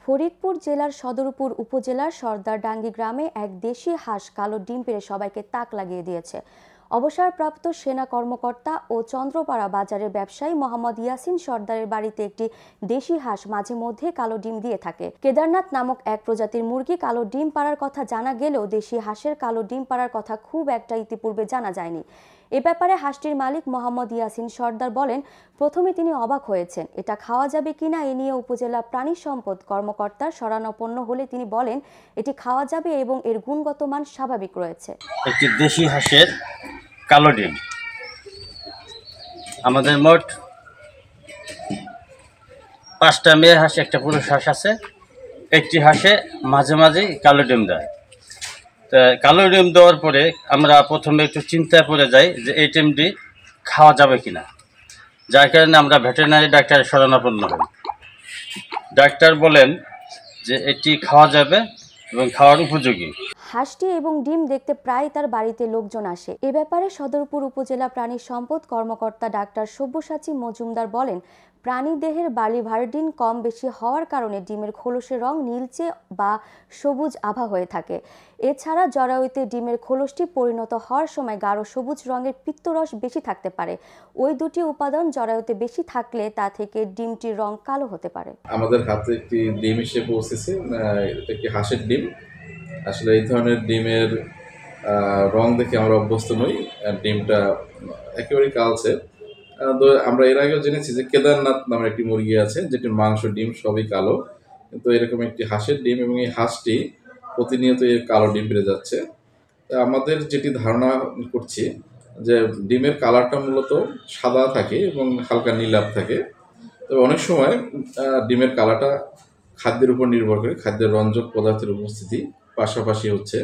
ফরিদপুর জেলার সদরপুর উপজেলার সর্দারডাঙ্গি গ্রামে এক দেশি হাঁস কালো ডিম পেড়ে সবাইকে তাক লাগিয়ে দিয়েছে। অবসরপ্রাপ্ত সেনা কর্মকর্তা ও চন্দ্রপাড়া বাজারের ব্যবসায়ী মোহাম্মদ ইয়াসিন সর্দারের বাড়িতে একটি দেশি হাঁস মাঝে মধ্যে কালো ডিম দিয়ে থাকে। কেদারনাথ নামক এক প্রজাতির মুরগি কালো ডিম পাড়ার কথা জানা গেলেও দেশি হাঁসের কালো ডিম পাড়ার কথা খুব একটা ইতিপূর্বে জানা যায়নি। এ ব্যাপারে হাঁসটির মালিক মোহাম্মদ ইয়াসিন সর্দার বলেন, প্রথমে তিনি অবাক হয়েছেন, এটা খাওয়া যাবে কিনা এ নিয়ে উপজেলা প্রাণী সম্পদ কর্মকর্তার শরণাপন্ন হলে তিনি বলেন এটি খাওয়া যাবে এবং এর গুণগত মান স্বাভাবিক রয়েছে। একটি দেশি হাঁসের কালো ডিম, আমাদের মোট 5টা মেয়ে হাঁস, একটা পুরুষ হাঁস আছে। একটি হাঁসে মাঝে মাঝে কালো ডিম দেয়। তা কালো ডিম দেওয়ার পরে আমরা প্রথমে একটু চিন্তায় পড়ে যাই যে এই ডিমটি খাওয়া যাবে কিনা, যার কারণে আমরা ভেটেরিনারি ডাক্তারের শরণাপন্ন হই। ডাক্তার বলেন যে এটি খাওয়া যাবে এবং খাওয়ার উপযোগী। হাঁসটি এবং ডিম দেখতে প্রায় তার বাড়িতে লোকজন আসে। এ ব্যাপারে সদরপুর উপজেলা প্রাণী সম্পদ কর্মকর্তা ডাক্তার সব্যসাচী মজুমদার বলেন, প্রাণী দেহের বালিভার্ডিন কম বেশি হওয়ার কারণে ডিমের খোলসের রং নীলচে বা সবুজ আভা হয়ে থাকে। এছাড়া জরায়ুতে ডিমের খোলসটি পরিণত হওয়ার সময় গাঢ় সবুজ রঙের পিত্তরস বেশি থাকতে পারে। ওই দুটি উপাদান জরায়ুতে বেশি থাকলে তা থেকে ডিমটির রং কালো হতে পারে। আমাদের হাতে একটি ডিম এসে পৌঁছেছে, একটি হাঁসের ডিম। আসলে এই ধরনের ডিমের রং দেখে আমরা অভ্যস্ত নই। ডিমটা একেবারেই কালচে। আমরা এর আগেও জেনেছি যে কেদারনাথ নামের একটি মুরগি আছে যেটির মাংস ডিম সবই কালো, কিন্তু এরকম একটি হাঁসের ডিম এবং এই হাঁসটি প্রতিনিয়ত এই কালো ডিম বেড়ে যাচ্ছে। আমাদের যেটি ধারণা করছি যে ডিমের কালারটা মূলত সাদা থাকে এবং হালকা নীলাভ থাকে। তবে অনেক সময় ডিমের কালারটা খাদ্যের উপর নির্ভর করে, খাদ্যের রঞ্জক পদার্থের উপস্থিতি, পাশাপাশি হচ্ছে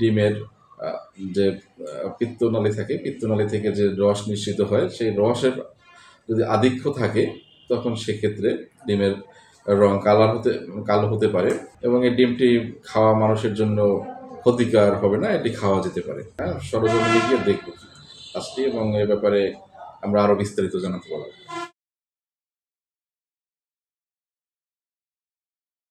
ডিমের যে পিত্তনালী থাকে, পিত্তনালী থেকে যে রস নিঃসৃত হয়, সেই রসের যদি আধিক্য থাকে তখন সেক্ষেত্রে ডিমের রং কালো হতে পারে এবং এই ডিমটি খাওয়া মানুষের জন্য ক্ষতিকর হবে না, এটি খাওয়া যেতে পারে। সরজমিনে গিয়ে দেখব আসছি এবং এ ব্যাপারে আমরা আরও বিস্তারিত জানাতে পারব।